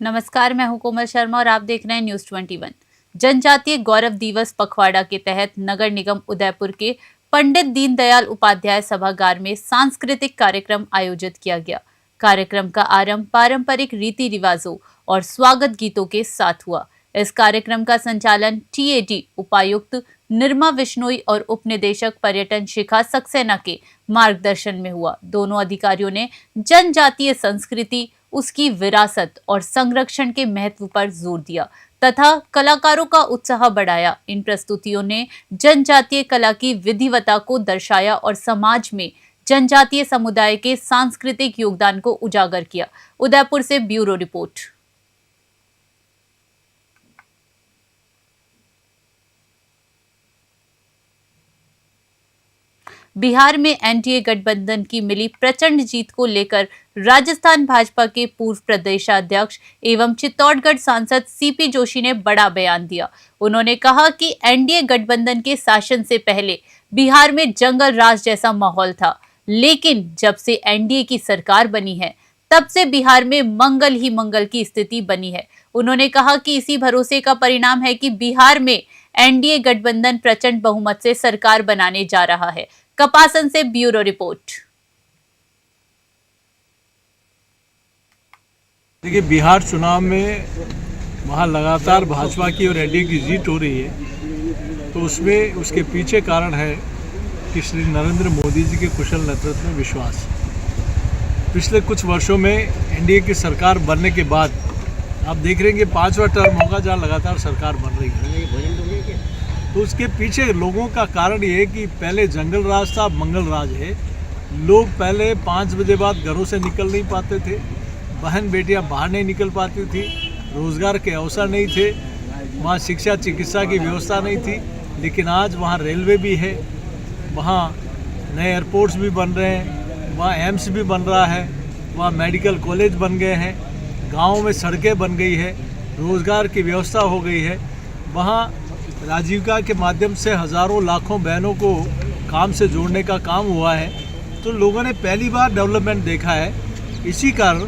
नमस्कार, मैं हूं कोमल शर्मा और आप देख रहे हैं न्यूज 21। जनजातीय गौरव दिवस पखवाड़ा के तहत नगर निगम उदयपुर के पंडित दीनदयाल उपाध्याय सभागार में सांस्कृतिक कार्यक्रम आयोजित किया गया। कार्यक्रम का आरंभ पारंपरिक रीति रिवाजों और स्वागत गीतों के साथ हुआ। इस कार्यक्रम का संचालन टीएडी उपायुक्त निर्मा विश्नोई और उपनिदेशक पर्यटन शिखा सक्सेना के मार्गदर्शन में हुआ। दोनों अधिकारियों ने जनजातीय संस्कृति, उसकी विरासत और संरक्षण के महत्व पर जोर दिया तथा कलाकारों का उत्साह बढ़ाया। इन प्रस्तुतियों ने जनजातीय कला की विधिवता को दर्शाया और समाज में जनजातीय समुदाय के सांस्कृतिक योगदान को उजागर किया। उदयपुर से ब्यूरो रिपोर्ट। बिहार में एनडीए गठबंधन की मिली प्रचंड जीत को लेकर राजस्थान भाजपा के पूर्व प्रदेशाध्यक्ष एवं चित्तौड़गढ़ सांसद सीपी जोशी ने बड़ा बयान दिया। उन्होंने कहा कि एनडीए गठबंधन के शासन से पहले बिहार में जंगल राज जैसा माहौल था, लेकिन जब से एनडीए की सरकार बनी है तब से बिहार में मंगल ही मंगल की स्थिति बनी है। उन्होंने कहा कि इसी भरोसे का परिणाम है कि बिहार में एनडीए गठबंधन प्रचंड बहुमत से सरकार बनाने जा रहा है। कपासन से ब्यूरो रिपोर्ट। देखिए, बिहार चुनाव में वहाँ लगातार भाजपा की और एनडीए की जीत हो रही है, तो उसमें उसके पीछे कारण है कि श्री नरेंद्र मोदी जी के कुशल नेतृत्व में विश्वास। पिछले कुछ वर्षों में एनडीए की सरकार बनने के बाद आप देख रहे हैं कि 5वां टर्म होगा जहाँ लगातार सरकार बन रही है। तो उसके पीछे लोगों का कारण ये है कि पहले जंगल राज था, मंगल राज है। लोग पहले 5 बजे बाद घरों से निकल नहीं पाते थे, बहन बेटियां बाहर नहीं निकल पाती थी, रोजगार के अवसर नहीं थे, वहाँ शिक्षा चिकित्सा की व्यवस्था नहीं थी। लेकिन आज वहाँ रेलवे भी है, वहाँ नए एयरपोर्ट्स भी बन रहे हैं, वहाँ एम्स भी बन रहा है, वहाँ मेडिकल कॉलेज बन गए हैं, गाँव में सड़कें बन गई है, रोजगार की व्यवस्था हो गई है। वहाँ राजीविका के माध्यम से हजारों लाखों बहनों को काम से जोड़ने का काम हुआ है। तो लोगों ने पहली बार डेवलपमेंट देखा है। इसी कारण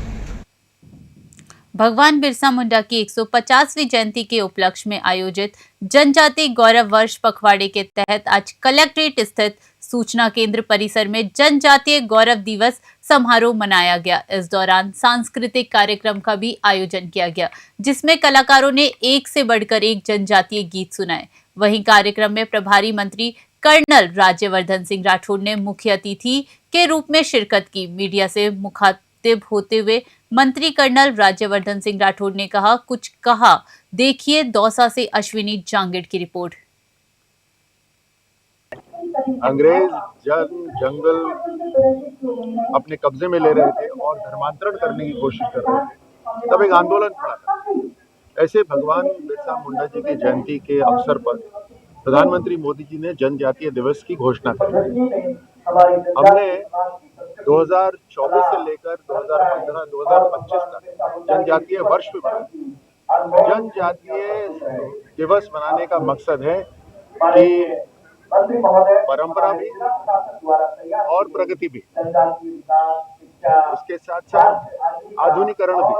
भगवान बिरसा मुंडा की 150वीं जयंती के उपलक्ष्य में आयोजित जनजातीय गौरव वर्ष पखवाड़े के तहत आज कलेक्ट्रेट स्थित सूचना केंद्र परिसर में जनजातीय गौरव दिवस समारोह मनाया गया। इस दौरान सांस्कृतिक कार्यक्रम का भी आयोजन किया गया, जिसमें कलाकारों ने एक से बढ़कर एक जनजातीय गीत सुनाए। वहीं कार्यक्रम में प्रभारी मंत्री कर्नल राज्यवर्धन सिंह राठौड़ ने मुख्य अतिथि के रूप में शिरकत की। मीडिया से मुखातिब होते हुए मंत्री कर्नल राज्यवर्धन सिंह राठौड़ ने कुछ कहा। देखिए दौसा से अश्विनी जांगिड़ की रिपोर्ट। अंग्रेज जब जंगल अपने कब्जे में ले रहे थे और धर्मांतरण करने की कोशिश कर रहे थे, तब एक आंदोलन खड़ा था। ऐसे भगवान बिरसा मुंडा जी की जयंती के अवसर पर प्रधानमंत्री मोदी जी ने जनजातीय दिवस की घोषणा की। हमने 2024 से लेकर 2015-2025 तक जनजातीय वर्ष भी मनाया। जनजातीय दिवस मनाने का मकसद है कि परंपरा भी और प्रगति भी, इसके साथ साथ आधुनिकरण भी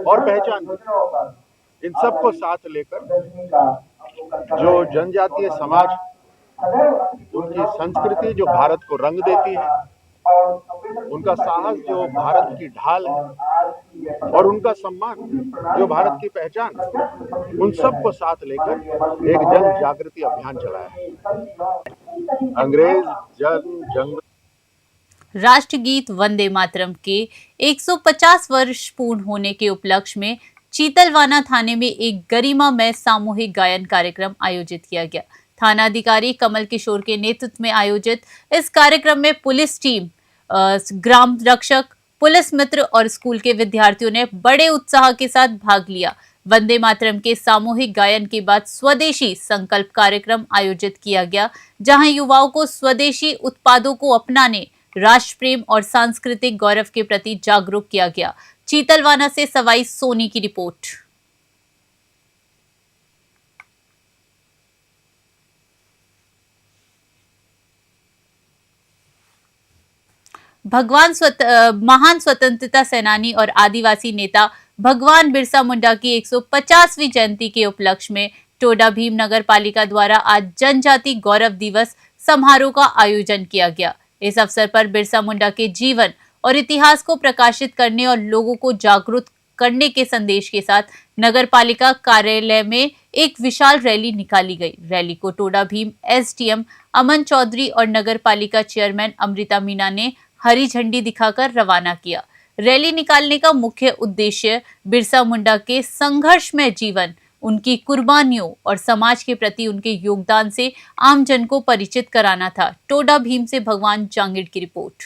और पहचान भी, इन सबको साथ लेकर जो जनजातीय समाज, उनकी संस्कृति जो भारत को रंग देती है, उनका साहस जो भारत की ढाल है, और उनका सम्मान जो भारत की पहचान, उन सबको साथ लेकर एक जन जागृति अभियान चलाया है। अंग्रेज जंगल। राष्ट्रगीत वंदे मातरम के 150 वर्ष पूर्ण होने के उपलक्ष्य में चीतलवाना थाने में एक गरिमामय सामूहिक गायन कार्यक्रम आयोजित किया गया। थानाधिकारी कमल किशोर के नेतृत्व में आयोजित इस कार्यक्रम में पुलिस टीम, ग्राम रक्षक, पुलिस मित्र और स्कूल के विद्यार्थियों ने बड़े उत्साह के साथ भाग लिया। वंदे मातरम के सामूहिक गायन के बाद स्वदेशी संकल्प कार्यक्रम आयोजित किया गया, जहां युवाओं को स्वदेशी उत्पादों को अपनाने, राष्ट्र प्रेम और सांस्कृतिक गौरव के प्रति जागरूक किया गया। चीतलवाना से सवाई सोनी की रिपोर्ट। महान स्वतंत्रता सेनानी और आदिवासी नेता भगवान बिरसा मुंडा की 150वीं जयंती के उपलक्ष्य में टोडा भीम नगर पालिका द्वारा आज जनजाति गौरव दिवस समारोह का आयोजन किया गया। इस अवसर पर बिरसा मुंडा के जीवन और इतिहास को प्रकाशित करने और लोगों को जागरूक करने के संदेश के साथ नगर पालिका कार्यालय में एक विशाल रैली निकाली गई। रैली को टोडा भीम एसडीएम अमन चौधरी और नगर पालिका चेयरमैन अमृता मीना ने हरी झंडी दिखाकर रवाना किया। रैली निकालने का मुख्य उद्देश्य बिरसा मुंडा के संघर्षमय जीवन, उनकी कुर्बानियों और समाज के प्रति उनके योगदान से आम जन को परिचित कराना था। टोडा भीम से भगवान जांगिड़ की report.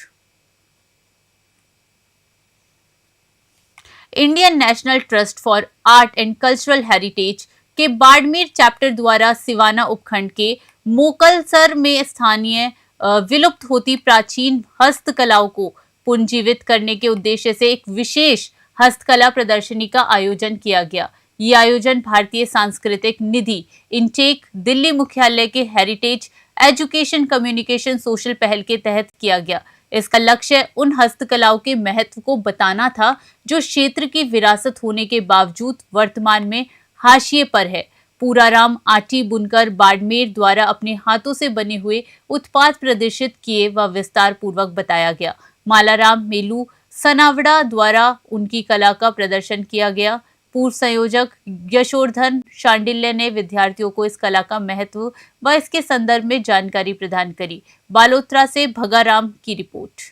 Indian national trust for art and cultural heritage के बाड़मेर चैप्टर द्वारा सिवाना उपखंड के मोकलसर में स्थानीय विलुप्त होती प्राचीन हस्तकलाओं को पुनर्जीवित करने के उद्देश्य से एक विशेष हस्तकला प्रदर्शनी का आयोजन किया गया। ये आयोजन भारतीय सांस्कृतिक निधि इनटेक दिल्ली मुख्यालय के हेरिटेज एजुकेशन कम्युनिकेशन सोशल पहल के तहत किया गया। इसका लक्ष्य उन हस्तकलाओं के महत्व को बताना था जो क्षेत्र की विरासत होने के बावजूद वर्तमान में हाशिए पर है। पूराराम आटी बुनकर बाड़मेर द्वारा अपने हाथों से बने हुए उत्पाद प्रदर्शित किए व विस्तार पूर्वक बताया गया। मालाराम मेलू सनावड़ा द्वारा उनकी कला का प्रदर्शन किया गया। पूर्व संयोजक यशोधन शांडिल्य ने विद्यार्थियों को इस कला का महत्व व इसके संदर्भ में जानकारी प्रदान करी। बालोत्रा से भगाराम की रिपोर्ट।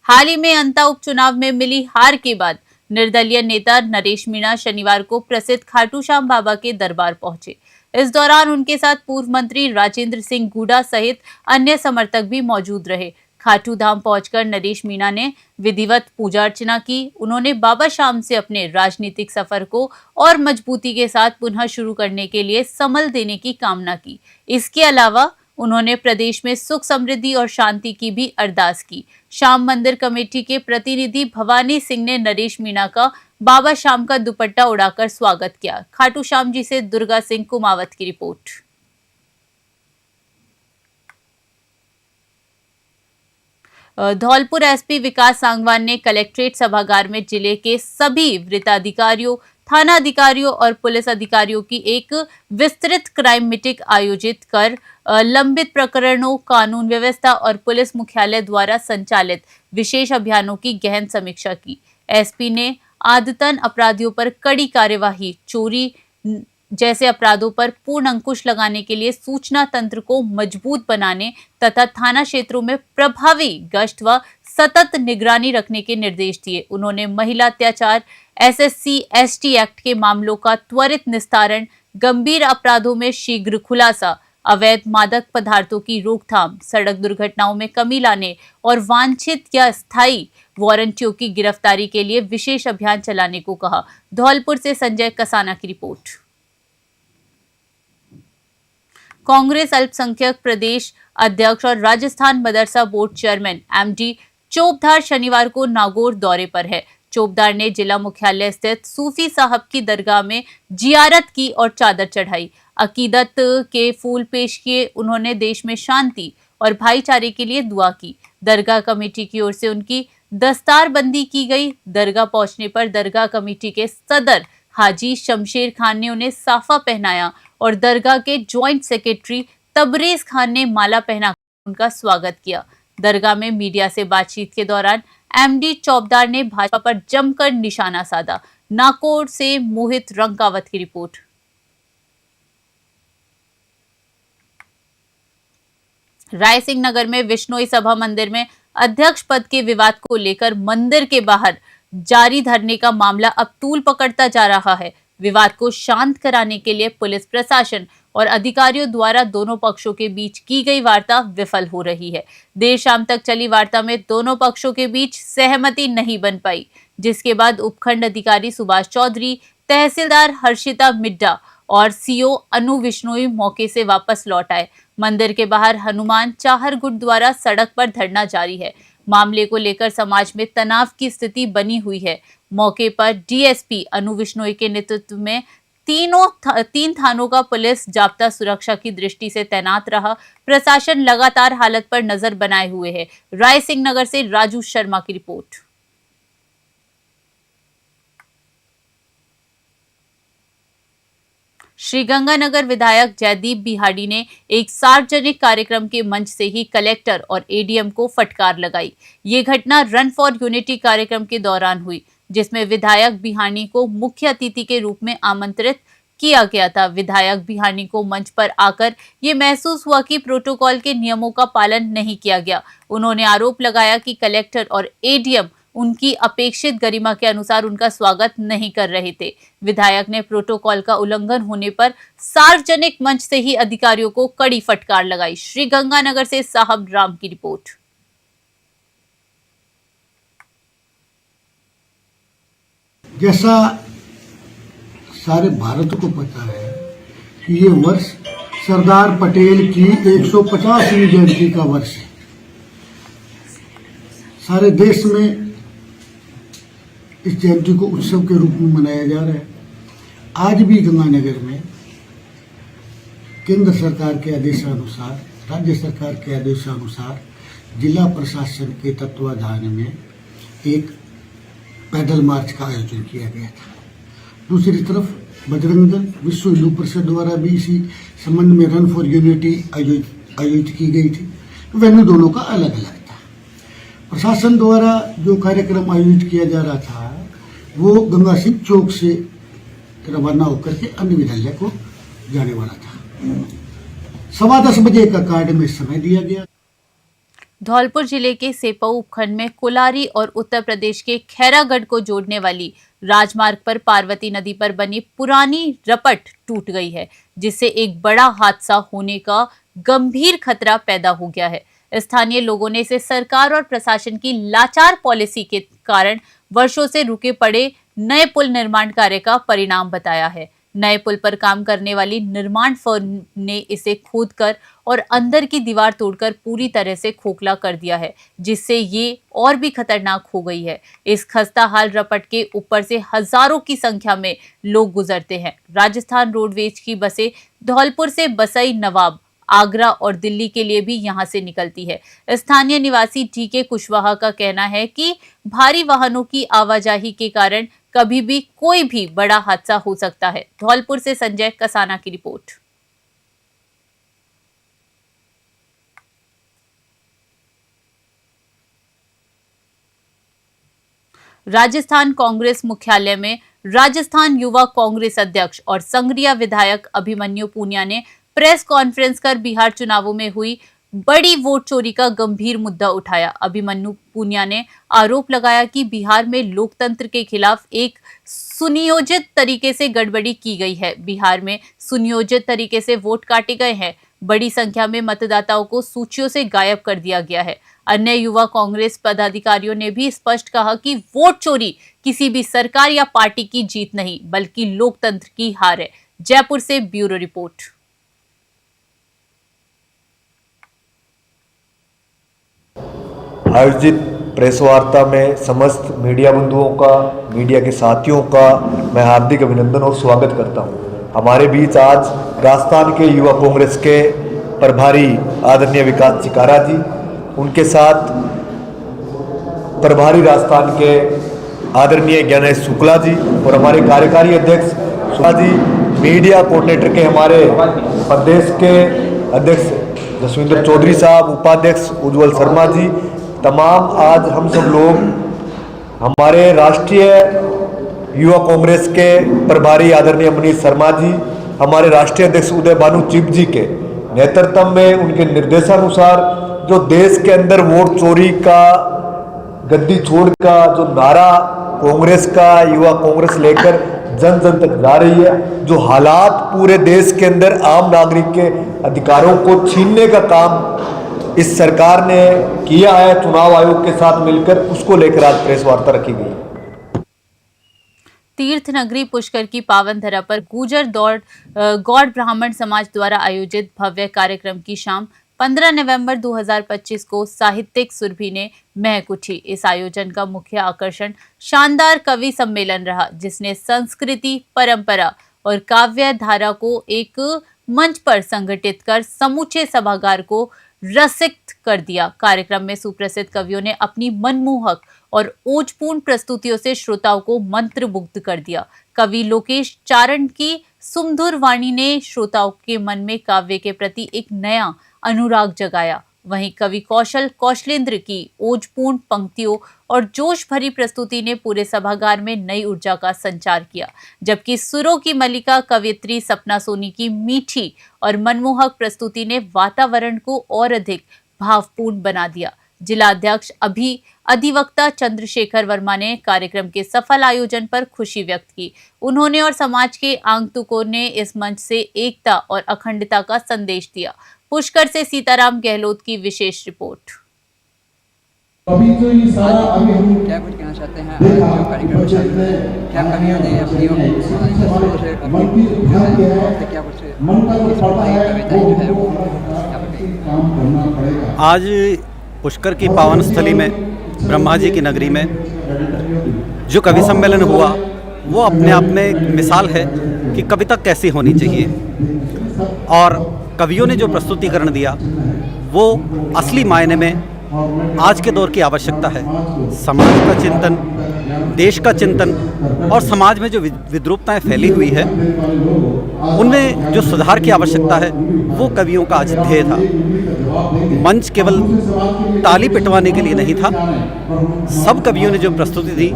हाल ही में अंता उपचुनाव में मिली हार के बाद निर्दलीय नेता नरेश मीणा शनिवार को प्रसिद्ध खाटू श्याम बाबा के दरबार पहुंचे। इस दौरान उनके साथ पूर्व मंत्री राजेंद्र सिंह गुडा सहित अन्य समर्थक भी मौजूद रहे। खाटू धाम पहुंचकर नरेश मीणा ने विधिवत पूजा अर्चना की। उन्होंने बाबा श्याम से अपने राजनीतिक सफर को और मजबूती के साथ पुनः शुरू करने के लिए समल देने की कामना की। इसके अलावा उन्होंने प्रदेश में सुख समृद्धि और शांति की भी अरदास की। श्याम मंदिर कमेटी के प्रतिनिधि भवानी सिंह ने नरेश मीणा का बाबा श्याम का दुपट्टा उड़ाकर स्वागत किया। खाटू श्याम जी से दुर्गा सिंह कुमावत की रिपोर्ट। धौलपुर एसपी विकास सांगवान ने कलेक्ट्रेट सभागार में जिले के सभी वृत्ताधिकारियों, थाना अधिकारियों और पुलिस अधिकारियों की एक विस्तृत क्राइम मीटिंग आयोजित कर लंबित प्रकरणों, कानून व्यवस्था और पुलिस मुख्यालय द्वारा संचालित विशेष अभियानों की गहन समीक्षा की। एसपी ने आदतन अपराधियों पर कड़ी कार्यवाही, चोरी जैसे अपराधों पर पूर्ण अंकुश लगाने के लिए सूचना तंत्र को मजबूत बनाने तथा थाना क्षेत्रों में प्रभावी गश्त व सतत निगरानी रखने के निर्देश दिए। उन्होंने महिला अत्याचार, एसएससी एसटी एक्ट के मामलों का त्वरित निस्तारण, गंभीर अपराधों में शीघ्र खुलासा, अवैध मादक पदार्थों की रोकथाम, सड़क दुर्घटनाओं में कमी लाने और वांछित या स्थायी वारंटियों की गिरफ्तारी के लिए विशेष अभियान चलाने को कहा। धौलपुर से संजय कसाना की रिपोर्ट। कांग्रेस अल्पसंख्यक प्रदेश अध्यक्ष और राजस्थान मदरसा बोर्ड चेयरमैन एमडी चोपदार शनिवार को नागौर दौरे पर है। चोपदार ने जिला मुख्यालय स्थित सूफी साहब की दरगाह में जियारत की और चादर चढ़ाई, अकीदत के फूल पेश किए। उन्होंने देश में शांति और भाईचारे के लिए दुआ की। दरगाह कमेटी की ओर से उनकी दस्तारबंदी की गई। दरगाह पहुंचने पर दरगाह कमेटी के सदर हाजी शमशेर खान ने उन्हें साफा पहनाया और दरगाह के ज्वाइंट सेक्रेटरी तबरेज खान ने माला पहनाकर उनका स्वागत किया। दरगाह में मीडिया से बातचीत के दौरान एमडी चौबदार ने भाजपा पर जमकर निशाना साधा। नागौर से मोहित रंकावत की रिपोर्ट। रायसिंह नगर में विश्नोई सभा मंदिर में अध्यक्ष पद के विवाद को लेकर मंदिर के बाहर जारी धरने का मामला अब तूल पकड़ता जा रहा है। विवाद को शांत कराने के लिए पुलिस प्रशासन और अधिकारियों द्वारा दोनों पक्षों के बीच की गई वार्ता विफल हो रही है। देर शाम तक चली वार्ता में दोनों पक्षों के बीच सहमति नहीं बन पाई, जिसके बाद उपखंड अधिकारी सुभाष चौधरी, तहसीलदार हर्षिता मिड्डा और सीओ अनु विश्नोई मौके से वापस लौट आए। मंदिर के बाहर हनुमान चाहर गुट द्वारा सड़क पर धरना जारी है। मामले को लेकर समाज में तनाव की स्थिति बनी हुई है। मौके पर डीएसपी अनु विश्नोई के नेतृत्व में तीन थानों का पुलिस जाब्ता सुरक्षा की दृष्टि से तैनात रहा। प्रशासन लगातार हालत पर नजर बनाए हुए है। राय सिंह नगर से राजू शर्मा की रिपोर्ट। श्रीगंगानगर विधायक जयदीप बिहाड़ी ने एक सार्वजनिक कार्यक्रम के मंच से ही कलेक्टर और एडीएम को फटकार लगाई। ये घटना रन फॉर यूनिटी कार्यक्रम के दौरान हुई, जिसमें विधायक बिहाड़ी को मुख्य अतिथि के रूप में आमंत्रित किया गया था। विधायक बिहाड़ी को मंच पर आकर ये महसूस हुआ कि प्रोटोकॉल के नियमों का पालन नहीं किया गया। उन्होंने आरोप लगाया कि कलेक्टर और एडीएम उनकी अपेक्षित गरिमा के अनुसार उनका स्वागत नहीं कर रहे थे। विधायक ने प्रोटोकॉल का उल्लंघन होने पर सार्वजनिक मंच से ही अधिकारियों को कड़ी फटकार लगाई। श्रीगंगानगर से साहब राम की रिपोर्ट। जैसा सारे भारत को पता है कि ये वर्ष सरदार पटेल की 150वीं जयंती का वर्ष है। सारे देश में इस जयंती को उत्सव के रूप में मनाया जा रहा है। आज भी गंगानगर में केंद्र सरकार के आदेशानुसार, राज्य सरकार के आदेशानुसार जिला प्रशासन के तत्वाधान में एक पैदल मार्च का आयोजन किया गया था। दूसरी तरफ बजरंग दल, विश्व हिंदू परिषद द्वारा भी इसी संबंध में रन फॉर यूनिटी आयोजित की गई थी। वेन्यू दोनों का अलग अलग था। प्रशासन द्वारा जो कार्यक्रम आयोजित किया जा रहा था वो गंगा सिंह चौक से रवाना होकर के अन्य विद्यालय को जाने वाला था। 10:15 बजे का कार्ड में समय दिया गया। धौलपुर जिले के सेपऊ उपखंड में कुलारी और उत्तर प्रदेश के खैरागढ़ को जोड़ने वाली राजमार्ग पर पार्वती नदी पर बनी पुरानी रपट टूट गई है, जिससे एक बड़ा हादसा होने का गंभीर खतरा पैदा हो गया है। स्थानीय लोगों ने इसे सरकार और प्रशासन की लाचार पॉलिसी के कारण वर्षों से रुके पड़े नए पुल निर्माण कार्य का परिणाम बताया है। नए पुल पर काम करने वाली निर्माण फर्म ने इसे खोदकर और अंदर की दीवार तोड़कर पूरी तरह से खोखला कर दिया है, जिससे ये और भी खतरनाक हो गई है। इस खस्ताहाल रपट के ऊपर से हजारों की संख्या में लोग गुजरते हैं। राजस्थान रोडवेज की बसें धौलपुर से बसई, नवाब, आगरा और दिल्ली के लिए भी यहां से निकलती है। स्थानीय निवासी टीके कुशवाहा का कहना है कि भारी वाहनों की आवाजाही के कारण कभी भी कोई भी बड़ा हादसा हो सकता है। धौलपुर से संजय कसाना की रिपोर्ट। राजस्थान कांग्रेस मुख्यालय में राजस्थान युवा कांग्रेस अध्यक्ष और संग्रिया विधायक अभिमन्यु पूनिया ने प्रेस कॉन्फ्रेंस कर बिहार चुनावों में हुई बड़ी वोट चोरी का गंभीर मुद्दा उठाया। अभिमन्यु पूनिया ने आरोप लगाया कि बिहार में लोकतंत्र के खिलाफ एक सुनियोजित तरीके से गड़बड़ी की गई है। बिहार में सुनियोजित तरीके से वोट काटे गए हैं। बड़ी संख्या में मतदाताओं को सूचियों से गायब कर दिया गया है। अन्य युवा कांग्रेस पदाधिकारियों ने भी स्पष्ट कहा कि वोट चोरी किसी भी सरकार या पार्टी की जीत नहीं, बल्कि लोकतंत्र की हार है। जयपुर से ब्यूरो रिपोर्ट। आयोजित प्रेस वार्ता में समस्त मीडिया बंधुओं का, मीडिया के साथियों का मैं हार्दिक अभिनंदन और स्वागत करता हूं। हमारे बीच आज राजस्थान के युवा कांग्रेस के प्रभारी आदरणीय विकास चिकारा जी, उनके साथ प्रभारी राजस्थान के आदरणीय ज्ञानेश शुक्ला जी और हमारे कार्यकारी अध्यक्ष शुक्ला जी, मीडिया कोऑर्डिनेटर के हमारे प्रदेश के अध्यक्ष जसविंदर चौधरी साहब, उपाध्यक्ष उज्जवल शर्मा जी, तमाम आज हम सब लोग हमारे राष्ट्रीय युवा कांग्रेस के प्रभारी आदरणीय मनीष शर्मा जी, हमारे राष्ट्रीय अध्यक्ष उदय भानु चिप जी के नेतृत्व में, उनके निर्देशानुसार जो देश के अंदर वोट चोरी का, गद्दी छोड़ का जो नारा कांग्रेस का, युवा कांग्रेस लेकर जन जन तक जा रही है, जो हालात पूरे देश के अंदर आम नागरिक के अधिकारों को छीनने का काम इस सरकार ने किया है चुनाव आयोग के साथ मिलकर, उसको लेकर आज प्रेस वार्ता रखी गई। तीर्थ नगरी पुष्कर की पावन धरा पर गुर्जर गौड़ ब्राह्मण समाज द्वारा आयोजित भव्य कार्यक्रम की शाम 15 नवंबर 2025 को साहित्यिक सुरभि ने महक उठी। इस आयोजन का मुख्य आकर्षण शानदार कवि सम्मेलन रहा, जिसने संस्कृति, परंपरा और काव्य धारा को एक मंच पर संगठित कर समूचे सभागार को रसिक कर दिया। कार्यक्रम में सुप्रसिद्ध कवियों ने अपनी मनमोहक और ओजपूर्ण प्रस्तुतियों से श्रोताओं को मंत्रमुग्ध कर दिया। कवि लोकेश चारण की सुमधुर वाणी ने श्रोताओं के मन में काव्य के प्रति एक नया अनुराग जगाया। वहीं कवि कौशलेंद्र की ओजपूर्ण पंक्तियों और जोश भरी प्रस्तुति ने पूरे सभागार में नई ऊर्जा का संचार किया, जबकि सुरों की मल्लिका कवयित्री सपना सोनी की मीठी और मनमोहक प्रस्तुति ने वातावरण को और अधिक भावपूर्ण बना दिया। जिला अध्यक्ष अधिवक्ता चंद्रशेखर वर्मा ने कार्यक्रम के सफल आयोजन पर खुशी व्यक्त की। उन्होंने और समाज के आगंतुकों ने इस मंच से एकता और अखंडता का संदेश दिया। पुष्कर से सीताराम गहलोत की विशेष रिपोर्ट। अभी जो ये सारा अभी हम क्या कुछ कहना चाहते हैं जो कार्यक्रम चल रहे हैं, क्या कवियों ने अपनी क्या कुछ कविताएं जो है वो काम करना पड़ेगा। आज पुष्कर की पावन स्थली में ब्रह्मा जी की नगरी में जो कवि सम्मेलन हुआ वो अपने आप में एक मिसाल है कि कविता कैसी होनी चाहिए, और कवियों ने जो प्रस्तुतिकरण दिया वो असली मायने में आज के दौर की आवश्यकता है। समाज का चिंतन, देश का चिंतन और समाज में जो विद्रूपताएं फैली हुई है उनमें जो सुधार की आवश्यकता है वो कवियों का आज ध्येय था। मंच केवल ताली पिटवाने के लिए नहीं था। सब कवियों ने जो प्रस्तुति दी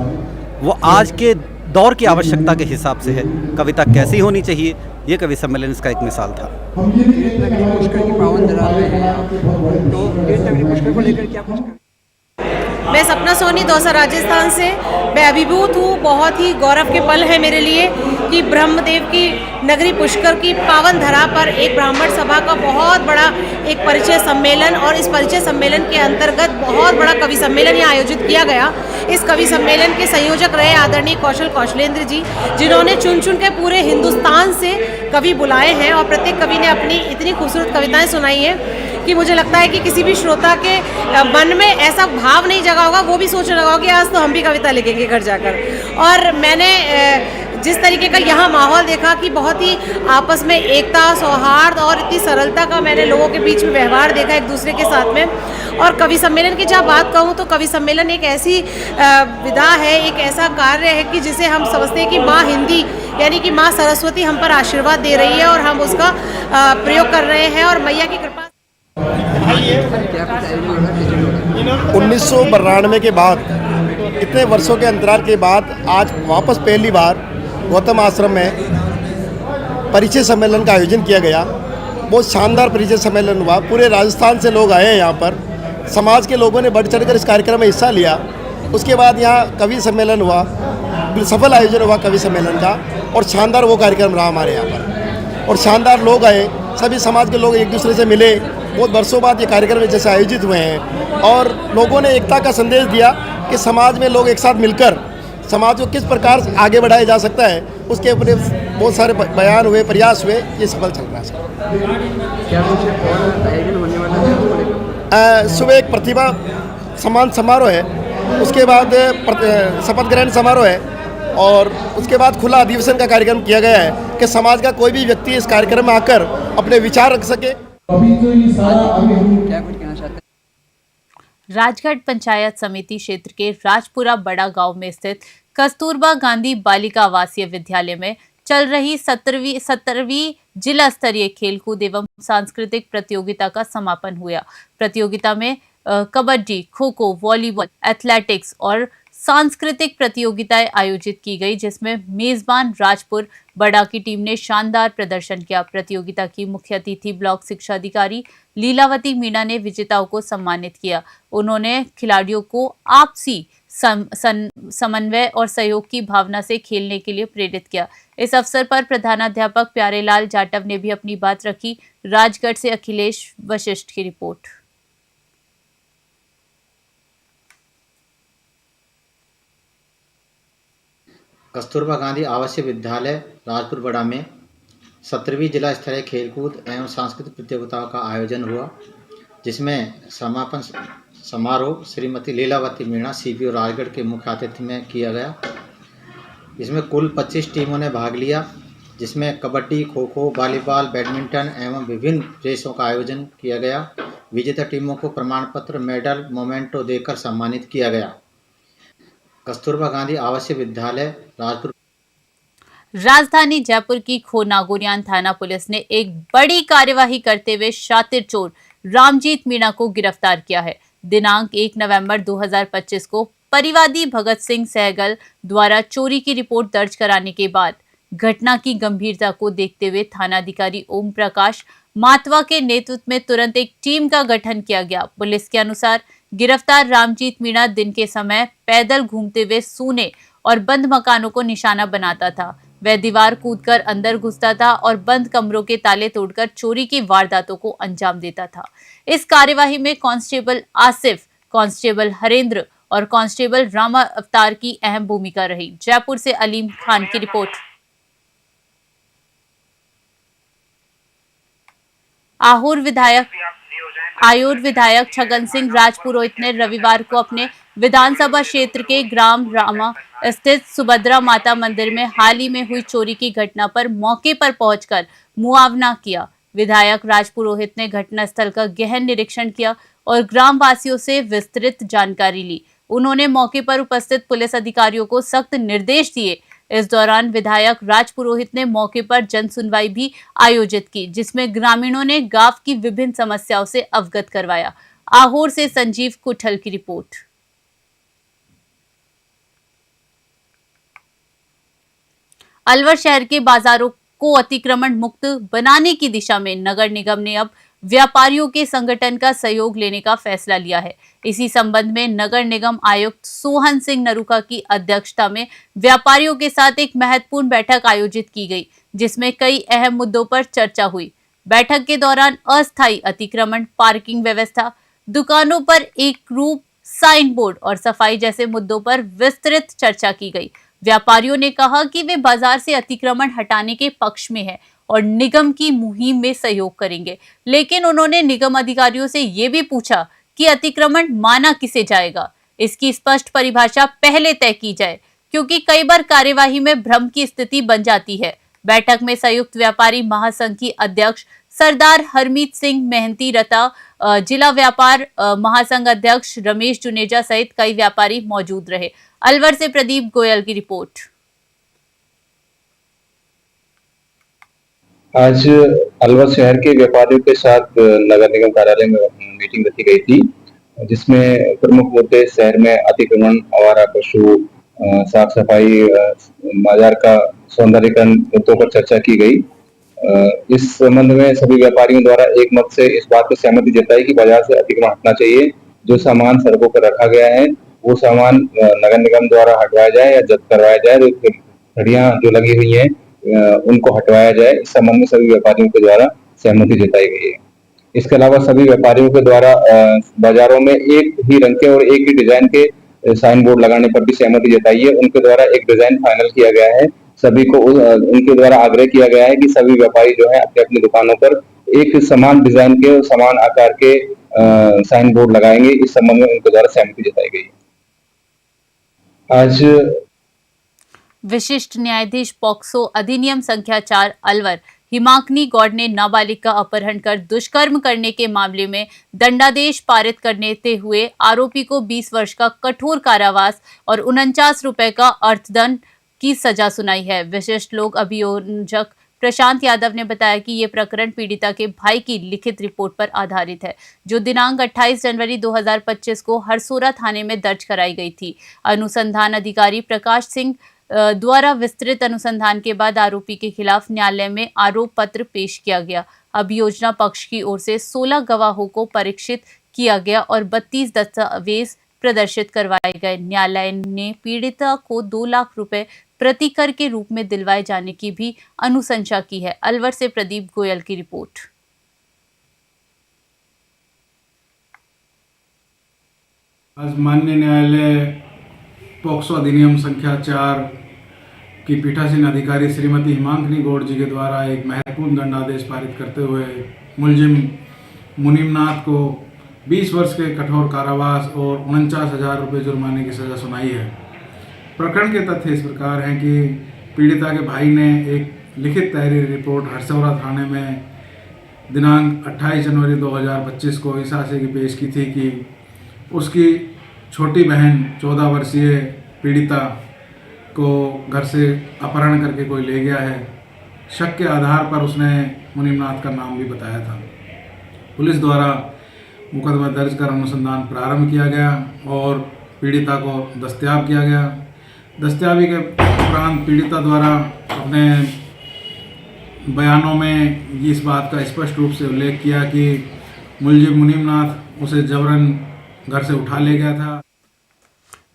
वो आज के दौर की आवश्यकता के हिसाब से है। कविता कैसी होनी चाहिए ये कवि सम्मेलन इसका एक मिसाल था। पुष्कर की पावन धरा पे हैं, तो ये पुष्कर को लेकर क्या कुछ मैं सपना सोनी दौसा राजस्थान से। मैं अभिभूत हूँ, बहुत ही गौरव के पल है मेरे लिए कि ब्रह्मदेव की नगरी पुष्कर की पावन धरा पर एक ब्राह्मण सभा का बहुत बड़ा एक परिचय सम्मेलन, और इस परिचय सम्मेलन के अंतर्गत बहुत बड़ा कवि सम्मेलन यहाँ आयोजित किया गया। इस कवि सम्मेलन के संयोजक रहे आदरणीय कौशलेंद्र जी, जिन्होंने चुन चुन के पूरे हिंदुस्तान से कवि बुलाए हैं और प्रत्येक कवि ने अपनी इतनी खूबसूरत कविताएं सुनाई हैं कि मुझे लगता है कि किसी भी श्रोता के मन में ऐसा भाव नहीं जगा होगा, वो भी सोचने लगा होगा कि आज तो हम भी कविता लिखेंगे घर जाकर। और मैंने जिस तरीके का यहाँ माहौल देखा कि बहुत ही आपस में एकता, सौहार्द और इतनी सरलता का मैंने लोगों के बीच में व्यवहार देखा एक दूसरे के साथ में। और कवि सम्मेलन की जब बात कहूँ तो कवि सम्मेलन एक ऐसी विधा है, एक ऐसा कार्य है कि जिसे हम समझते हैं कि माँ हिंदी यानी कि माँ सरस्वती हम पर आशीर्वाद दे रही है और हम उसका प्रयोग कर रहे हैं, और मैया की कृपा 1992 के बाद, इतने वर्षों के अंतराल के बाद आज वापस पहली बार गौतम आश्रम में परिचय सम्मेलन का आयोजन किया गया। बहुत शानदार परिचय सम्मेलन हुआ। पूरे राजस्थान से लोग आए हैं यहाँ पर। समाज के लोगों ने बढ़ चढ़कर इस कार्यक्रम में हिस्सा लिया। उसके बाद यहाँ कवि सम्मेलन हुआ, सफल आयोजन हुआ कवि सम्मेलन का, और शानदार वो कार्यक्रम रहा हमारे यहाँ पर। और शानदार लोग आए, सभी समाज के लोग एक दूसरे से मिले। बहुत वर्षों बाद ये कार्यक्रम जैसे आयोजित हुए हैं और लोगों ने एकता का संदेश दिया कि समाज में लोग एक साथ मिलकर समाज को किस प्रकार आगे बढ़ाया जा सकता है, उसके अपने बहुत सारे बयान हुए, प्रयास हुए। ये सफल चल रहा है। सुबह एक प्रतिभा सम्मान समारोह है, उसके बाद शपथ ग्रहण समारोह है, और उसके बाद खुला अधिवेशन का कार्यक्रम किया गया है कि समाज का कोई भी व्यक्ति इस कार्यक्रम में आकर अपने विचार रख सके। अभी जो ये सारा अभी हम क्या कुछ कहना चाहते हैं। राजगढ़ पंचायत समिति क्षेत्र के राजपुरा बड़ा गांव में स्थित कस्तूरबा गांधी बालिका आवासीय विद्यालय में चल रही 17वीं जिला स्तरीय खेलकूद एवं सांस्कृतिक प्रतियोगिता का समापन हुआ। प्रतियोगिता में कबड्डी, खो खो, वॉलीबॉल, एथलेटिक्स और सांस्कृतिक प्रतियोगिताएं आयोजित की गई, जिसमें मेजबान राजपुर बड़ा की टीम ने शानदार प्रदर्शन किया। प्रतियोगिता की मुख्य अतिथि ब्लॉक शिक्षा अधिकारी लीलावती मीणा ने विजेताओं को सम्मानित किया। उन्होंने खिलाड़ियों को आपसी समन्वय और सहयोग की भावना से खेलने के लिए प्रेरित किया। इस अवसर पर प्रधानाध्यापक प्यारेलाल जाटव ने भी अपनी बात रखी। राजगढ़ से अखिलेश वशिष्ठ की रिपोर्ट। कस्तूरबा गांधी आवासीय विद्यालय राजपुर बड़ा में 17वीं जिला स्तरीय खेलकूद एवं सांस्कृतिक प्रतियोगिताओं का आयोजन हुआ, जिसमें समापन समारोह श्रीमती लीलावती मीणा सीपीओ राजगढ़ के मुख्य अतिथि में किया गया। इसमें कुल 25 टीमों ने भाग लिया, जिसमें कबड्डी, खो खो, वॉलीबॉल, बैडमिंटन एवं विभिन्न रेसों का आयोजन किया गया। विजेता टीमों को प्रमाण पत्र, मेडल, मोमेंटो देकर सम्मानित किया गया। कस्तूरबा गांधी आवासीय विद्यालय राजपुर। राजधानी जयपुर की खो नागोरियान थाना पुलिस ने एक बड़ी कार्यवाही करते हुए शातिर चोर रामजीत मीणा को गिरफ्तार किया है। दिनांक 1 नवंबर 2025 को परिवादी भगत सिंह सहगल द्वारा चोरी की रिपोर्ट दर्ज कराने के बाद घटना की गंभीरता को देखते हुए थानाधिकारी ओम प्रकाश मातवा के नेतृत्व में तुरंत एक टीम का गठन किया गया। पुलिस के अनुसार गिरफ्तार रामजीत मीणा दिन के समय पैदल घूमते हुए सूने और बंद मकानों को निशाना बनाता था। वह दीवार कूदकर अंदर घुसता था और बंद कमरों के ताले तोड़कर चोरी की वारदातों को अंजाम देता था। इस कार्यवाही में कांस्टेबल आसिफ, कांस्टेबल हरेंद्र और कांस्टेबल रामा अवतार की अहम भूमिका रही। जयपुर से अलीम खान की रिपोर्ट। आयोर विधायक छगन सिंह राजपुरोहित ने रविवार को अपने विधानसभा क्षेत्र के ग्राम रामा स्थित सुभद्रा माता मंदिर में हाल ही में हुई चोरी की घटना पर मौके पर पहुंचकर मुआवना किया। विधायक राजपुरोहित ने घटनास्थल का गहन निरीक्षण किया और ग्राम वासियों से विस्तृत जानकारी ली। उन्होंने मौके पर उपस्थित पुलिस अधिकारियों को सख्त निर्देश दिए। इस दौरान विधायक राजपुरोहित ने मौके पर जन सुनवाई भी आयोजित की, जिसमें ग्रामीणों ने गांव की विभिन्न समस्याओं से अवगत करवाया। आहोर से संजीव कुठल की रिपोर्ट। अलवर शहर के बाजारों को अतिक्रमण मुक्त बनाने की दिशा में नगर निगम ने अब व्यापारियों के संगठन का सहयोग लेने का फैसला लिया है। इसी संबंध में नगर निगम आयुक्त सोहन सिंह नरूका की अध्यक्षता में व्यापारियों के साथ एक महत्वपूर्ण बैठक आयोजित की गई, जिसमें कई अहम मुद्दों पर चर्चा हुई। बैठक के दौरान अस्थायी अतिक्रमण, पार्किंग व्यवस्था, दुकानों पर एक रूप साइन बोर्ड और सफाई जैसे मुद्दों पर विस्तृत चर्चा की गई। व्यापारियों ने कहा कि वे बाजार से अतिक्रमण हटाने के पक्ष में है और निगम की मुहिम में सहयोग करेंगे, लेकिन उन्होंने निगम अधिकारियों से ये भी पूछा कि अतिक्रमण माना किसे जाएगा, इसकी स्पष्ट परिभाषा पहले तय की जाए, क्योंकि कई बार कार्यवाही में भ्रम की स्थिति बन जाती है। बैठक में संयुक्त व्यापारी महासंघ की अध्यक्ष सरदार हरमीत सिंह मेहनती रता, जिला व्यापार महासंघ अध्यक्ष रमेश जुनेजा सहित कई व्यापारी मौजूद रहे। अलवर से प्रदीप गोयल की रिपोर्ट। आज अलवर शहर के व्यापारियों के साथ नगर निगम कार्यालय में मीटिंग रखी गई थी, जिसमें प्रमुख मुद्दे शहर में अतिक्रमण, आवारा पशु, साफ सफाई, बाजार का सौंदर्यीकरण मुद्दों पर चर्चा की गई। इस संबंध में सभी व्यापारियों द्वारा एक मत से इस बात पर सहमति जताई कि बाजार से अतिक्रमण हटना चाहिए। जो सामान सड़कों पर रखा गया है वो सामान नगर निगम द्वारा हटवाया जाए या जब्त करवाया जाए। घड़ियां जो लगी हुई हैं उनको हटवाया जाए। इस संबंध में सभी व्यापारियों के द्वारा सहमति जताई गई है। इसके अलावा सभी व्यापारियों के द्वारा बाजारों में एक ही रंग के और एक ही डिजाइन के साइन बोर्ड लगाने पर भी सहमति जताई है। उनके द्वारा एक डिजाइन फाइनल किया गया है। सभी को उनके द्वारा आग्रह किया गया है कि सभी व्यापारी जो है अपनी अपनी दुकानों पर एक समान डिजाइन के और समान आकार के साइन बोर्ड लगाएंगे। इस संबंध में उनके द्वारा सहमति जताई गई। आज विशिष्ट न्यायाधीश पॉक्सो अधिनियम संख्या 4 अलवर हिमांकनी गौड़ ने नाबालिग का अपहरण कर दुष्कर्म करने के मामले में दंडादेश पारित करते हुए आरोपी को 20 वर्ष का कठोर कारावास और 49 रुपए का अर्थदंड की सजा सुनाई है। विशिष्ट लोक अभियोजक प्रशांत यादव ने बताया कि ये प्रकरण पीड़िता के भाई की लिखित रिपोर्ट पर आधारित है, जो दिनांक 28 जनवरी 2025 को हरसोरा थाने में दर्ज कराई गई थी। अनुसंधान अधिकारी प्रकाश सिंह द्वारा विस्तृत अनुसंधान के बाद आरोपी के खिलाफ न्यायालय में आरोप पत्र पेश किया गया। अभियोजना पक्ष की ओर से 16 गवाहों को परीक्षित किया गया और 32 दस्तावेज प्रदर्शित करवाए गए। न्यायालय ने पीड़िता को 2 लाख रुपए प्रतिकर के रूप में दिलवाए जाने की भी अनुशंसा की है। अलवर से प्रदीप गोयल की रिपोर्ट। आज माननीय न्यायालय पॉक्सो अधिनियम संख्या 4 की पीठासीन अधिकारी श्रीमती हिमांकनी गौड़ जी के द्वारा एक महत्वपूर्ण दंडादेश पारित करते हुए मुलजिम मुनीमनाथ को 20 वर्ष के कठोर कारावास और 49,000 रुपये जुर्माने की सजा सुनाई है। प्रकरण के तथ्य इस प्रकार हैं कि पीड़िता के भाई ने एक लिखित तहरीर रिपोर्ट हरसौरा थाने में दिनांक 28 जनवरी 2025 को इस आशय की पेश की थी कि उसकी छोटी बहन 14 वर्षीय पीड़िता को घर से अपहरण करके कोई ले गया है। शक के आधार पर उसने मुनीमनाथ का नाम भी बताया था। पुलिस द्वारा मुकदमा दर्ज कर अनुसंधान प्रारंभ किया गया और पीड़िता को दस्तयाब किया गया। दस्तयाबी के उपरांत पीड़िता द्वारा अपने बयानों में इस बात का स्पष्ट रूप से उल्लेख किया कि मुलजिम मुनीमनाथ उसे जबरन घर से उठा ले गया था।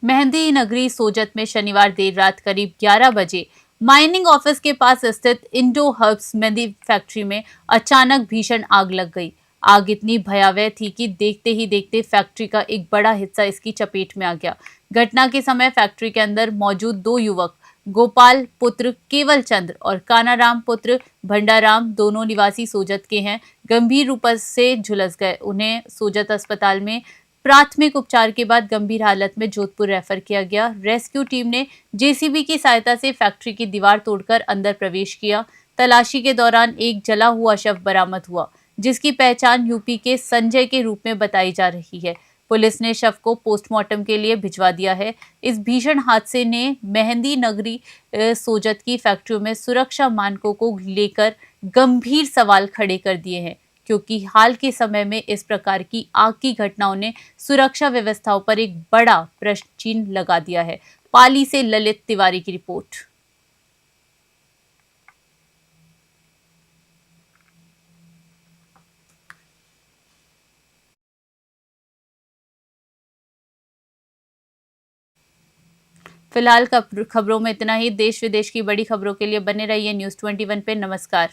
मेहंदी नगरी सोजत में शनिवार देर रात करीब 11 बजे माइनिंग ऑफिस के पास स्थित इंडो हर्ब्स मेहंदी फैक्ट्री में अचानक भीषण आग लग गई। आग इतनी भयावह थी कि देखते ही देखते फैक्ट्री का एक बड़ा हिस्सा इसकी चपेट में आ गया। घटना के समय फैक्ट्री के अंदर मौजूद 2 युवक गोपाल पुत्र केवल चंद्र और कानाराम पुत्र भंडाराम दोनों निवासी सोजत के हैं, गंभीर रूप से झुलस गए। उन्हें सोजत अस्पताल में प्राथमिक उपचार के बाद गंभीर हालत में जोधपुर रेफर किया गया। रेस्क्यू टीम ने जेसीबी की सहायता से फैक्ट्री की दीवार तोड़कर अंदर प्रवेश किया। तलाशी के दौरान एक जला हुआ शव बरामद हुआ, जिसकी पहचान यूपी के संजय के रूप में बताई जा रही है। पुलिस ने शव को पोस्टमार्टम के लिए भिजवा दिया है। इस भीषण हादसे ने मेहंदी नगरी सोजत की फैक्ट्रियों में सुरक्षा मानकों को लेकर गंभीर सवाल खड़े कर दिए हैं, क्योंकि हाल के समय में इस प्रकार की आग की घटनाओं ने सुरक्षा व्यवस्थाओं पर एक बड़ा प्रश्न चिन्ह लगा दिया है। पाली से ललित तिवारी की रिपोर्ट। फिलहाल खबरों में इतना ही। देश विदेश की बड़ी खबरों के लिए बने रहिए न्यूज़ 21 पे। नमस्कार।